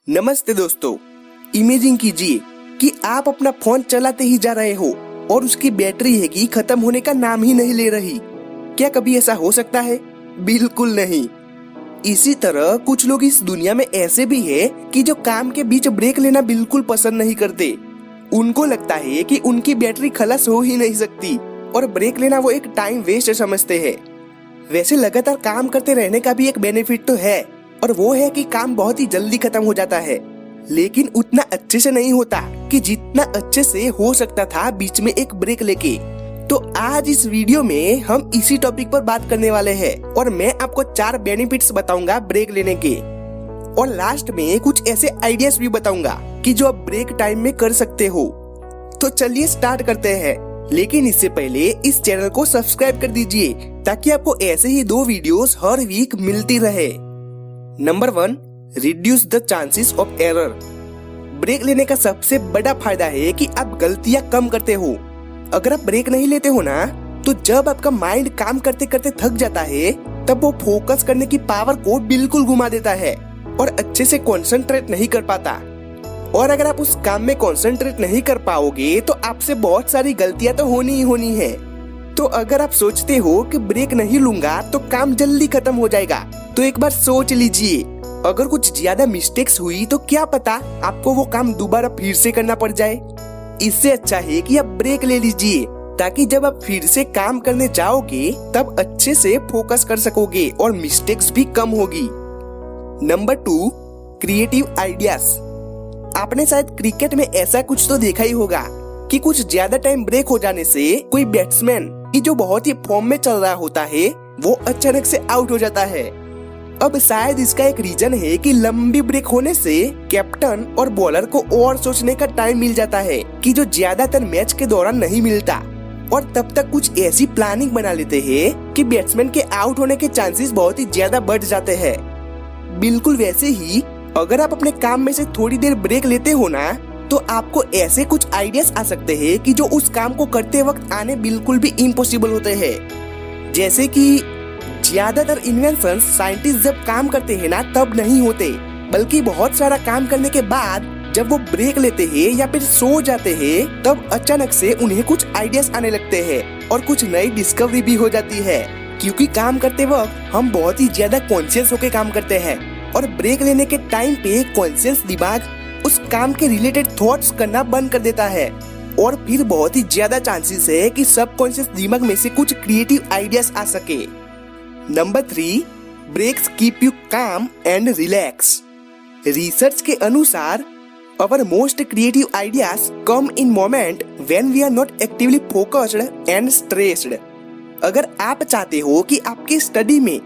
नमस्ते दोस्तों। इमेजिन कीजिए कि आप अपना फोन चलाते ही जा रहे हो और उसकी बैटरी है कि खत्म होने का नाम ही नहीं ले रही। क्या कभी ऐसा हो सकता है? बिल्कुल नहीं। इसी तरह कुछ लोग इस दुनिया में ऐसे भी है कि जो काम के बीच ब्रेक लेना बिल्कुल पसंद नहीं करते। उनको लगता है कि उनकी बैटरी खलास हो ही नहीं सकती और ब्रेक लेना वो एक टाइम वेस्ट समझते हैं। वैसे लगातार काम करते रहने का भी एक बेनिफिट तो है और वो है कि काम बहुत ही जल्दी खत्म हो जाता है, लेकिन उतना अच्छे से नहीं होता कि जितना अच्छे से हो सकता था बीच में एक ब्रेक लेके। तो आज इस वीडियो में हम इसी टॉपिक पर बात करने वाले हैं और मैं आपको 4 बेनिफिट्स बताऊंगा ब्रेक लेने के, और लास्ट में कुछ ऐसे आइडियाज भी बताऊंगा कि जो आप ब्रेक टाइम में कर सकते हो। तो चलिए स्टार्ट करते हैं, लेकिन इससे पहले इस चैनल को सब्सक्राइब कर दीजिए ताकि आपको ऐसे ही 2 वीडियोस हर वीक मिलती रहे। Number 1, reduce the chances of error. Break लेने का सबसे बड़ा फायदा है कि आप गलतियां कम करते हो। अगर आप ब्रेक नहीं लेते हो ना, तो जब आपका माइंड काम करते करते थक जाता है तब वो फोकस करने की पावर को बिल्कुल घुमा देता है और अच्छे से कंसंट्रेट नहीं कर पाता। और अगर आप उस काम में कंसंट्रेट नहीं कर पाओगे तो आपसे बहुत सारी गलतियां तो होनी ही होनी है। तो अगर आप सोचते हो कि ब्रेक नहीं लूंगा तो काम जल्दी खत्म हो जाएगा, तो एक बार सोच लीजिए, अगर कुछ ज्यादा मिस्टेक्स हुई तो क्या पता आपको वो काम दोबारा फिर से करना पड़ जाए। इससे अच्छा है कि आप ब्रेक ले लीजिए ताकि जब आप फिर से काम करने जाओगे तब अच्छे से फोकस कर सकोगे और मिस्टेक्स भी कम होगी। Number 2, creative ideas. आपने शायद क्रिकेट में ऐसा कुछ तो देखा ही होगा कि कुछ ज्यादा टाइम ब्रेक हो जाने से कोई बैट्समैन की जो बहुत ही फॉर्म में चल रहा होता है वो अचानक से आउट हो जाता है। अब शायद इसका एक रीजन है कि लंबी ब्रेक होने से कैप्टन और बॉलर को और सोचने का टाइम मिल जाता है कि जो ज्यादातर मैच के दौरान नहीं मिलता, और तब तक कुछ ऐसी प्लानिंग बना लेते हैं कि बैट्समैन के आउट होने के चांसेस बहुत ही ज्यादा बढ़ जाते हैं। बिल्कुल वैसे ही अगर आप अपने काम में से थोड़ी देर ब्रेक लेते हो ना, तो आपको ऐसे कुछ आइडियाज आ सकते हैं कि जो उस काम को करते वक्त आने बिल्कुल भी इम्पॉसिबल होते हैं। जैसे कि ज्यादातर इन्वेंशन साइंटिस्ट जब काम करते हैं ना तब नहीं होते, बल्कि बहुत सारा काम करने के बाद जब वो ब्रेक लेते हैं या फिर सो जाते हैं तब अचानक से उन्हें कुछ आइडियाज आने लगते हैं और कुछ नई डिस्कवरी भी हो जाती है। क्योंकि काम करते वक्त हम बहुत ही ज्यादा कॉन्शियस होके काम करते हैं और ब्रेक लेने के टाइम पे कॉन्शियस दिमाग उस काम के रिलेटेड थॉट्स करना बंद कर देता है और फिर बहुत ही ज्यादा चांसेस है कि सबकॉन्शियस दिमाग में से कुछ क्रिएटिव आइडियाज आ सके। Number 3, breaks keep you calm and relax. Research के अनुसार our most creative ideas come in moment when we are not actively focused and stressed. अगर आप चाहते हो कि आपके स्टडी में,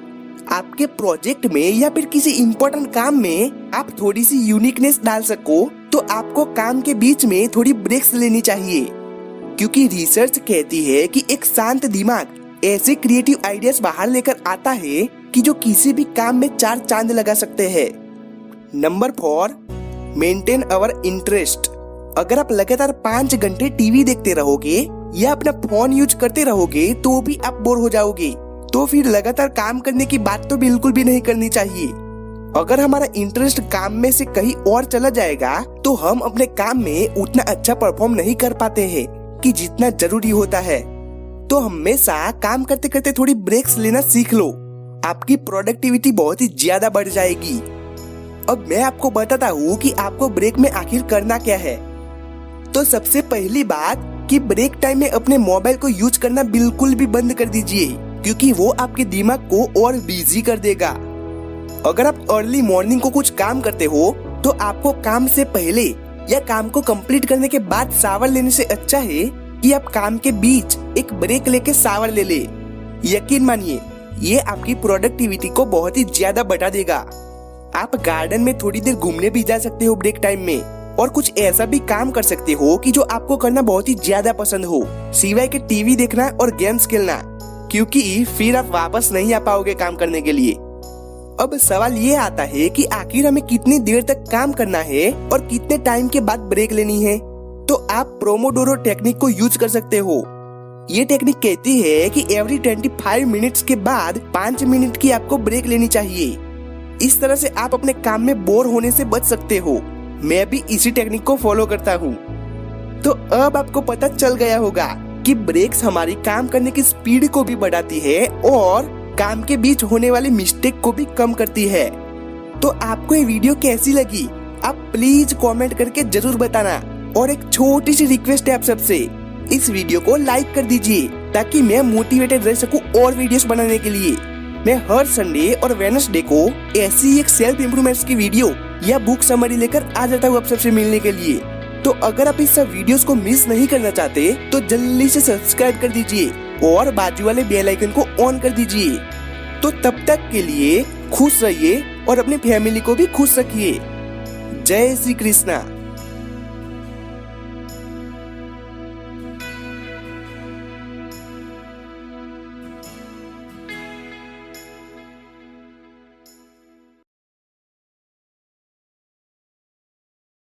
आपके प्रोजेक्ट में या फिर किसी इम्पोर्टेंट काम में आप थोड़ी सी यूनिकनेस डाल सको, तो आपको काम के बीच में थोड़ी ब्रेक्स लेनी चाहिए। क्योंकि रिसर्च कहती है कि एक शांत दिमाग ऐसे क्रिएटिव आइडियाज बाहर लेकर आता है कि जो किसी भी काम में 4 चांद लगा सकते हैं। नंबर 4, मेंटेन अवर इंटरेस्ट। अगर आप लगातार 5 घंटे टीवी देखते रहोगे या अपना फोन यूज करते रहोगे तो भी आप बोर हो जाओगे, तो फिर लगातार काम करने की बात तो बिल्कुल भी नहीं करनी चाहिए। अगर हमारा इंटरेस्ट काम में से कहीं और चला जाएगा तो हम अपने काम में उतना अच्छा परफॉर्म नहीं कर पाते हैं कि जितना जरूरी होता है। तो हमेशा काम करते करते थोड़ी ब्रेक्स लेना सीख लो, आपकी प्रोडक्टिविटी बहुत ही ज्यादा बढ़ जाएगी। अब मैं आपको बताता हूँ कि आपको ब्रेक में आखिर करना क्या है। तो सबसे पहली बात कि ब्रेक टाइम में अपने मोबाइल को यूज करना बिल्कुल भी बंद कर दीजिए, क्योंकि वो आपके दिमाग को और बिजी कर देगा। अगर आप अर्ली मॉर्निंग को कुछ काम करते हो तो आपको काम से पहले या काम को कंप्लीट करने के बाद शावर लेने से अच्छा है कि आप काम के बीच एक ब्रेक लेके शावर ले ले। यकीन मानिए, ये आपकी प्रोडक्टिविटी को बहुत ही ज्यादा बढ़ा देगा। आप गार्डन में थोड़ी देर घूमने भी जा सकते हो ब्रेक टाइम में, और कुछ ऐसा भी काम कर सकते हो कि जो आपको करना बहुत ही ज्यादा पसंद हो, सिवाय के टीवी देखना और गेम्स खेलना, क्योंकि फिर आप वापस नहीं आ पाओगे काम करने के लिए। अब सवाल ये आता है कि आखिर हमें कितनी देर तक काम करना है और कितने टाइम के बाद ब्रेक लेनी है। तो आप प्रोमोडोरो टेक्निक को यूज कर सकते हो। ये टेक्निक कहती है कि एवरी 25 मिनट्स के बाद 5 मिनट की आपको ब्रेक लेनी चाहिए। इस तरह से आप अपने काम में बोर होने से बच सकते हो। मैं भी इसी टेक्निक को फॉलो करता हूँ। तो अब आपको पता चल गया होगा कि ब्रेक्स हमारी काम करने की स्पीड को भी बढ़ाती है और काम के बीच होने वाली मिस्टेक को भी कम करती है। तो आपको ये वीडियो कैसी लगी आप प्लीज कमेंट करके जरूर बताना। और एक छोटी सी रिक्वेस्ट है आप सबसे, इस वीडियो को लाइक कर दीजिए ताकि मैं मोटिवेटेड रह सकूं और वीडियोस बनाने के लिए। मैं हर संडे और वेडनेसडे को ऐसी एक सेल्फ इम्प्रूवमेंट्स की वीडियो या बुक समरी लेकर आ जाता हूँ आप सबसे मिलने के लिए। तो अगर आप इस सब वीडियोस को मिस नहीं करना चाहते तो जल्दी से सब्सक्राइब कर दीजिए और बाजू वाले बेल आइकन को ऑन कर दीजिए। तो तब तक के लिए खुश रहिए और अपनी फैमिली को भी खुश रखिए। जय श्री कृष्णा।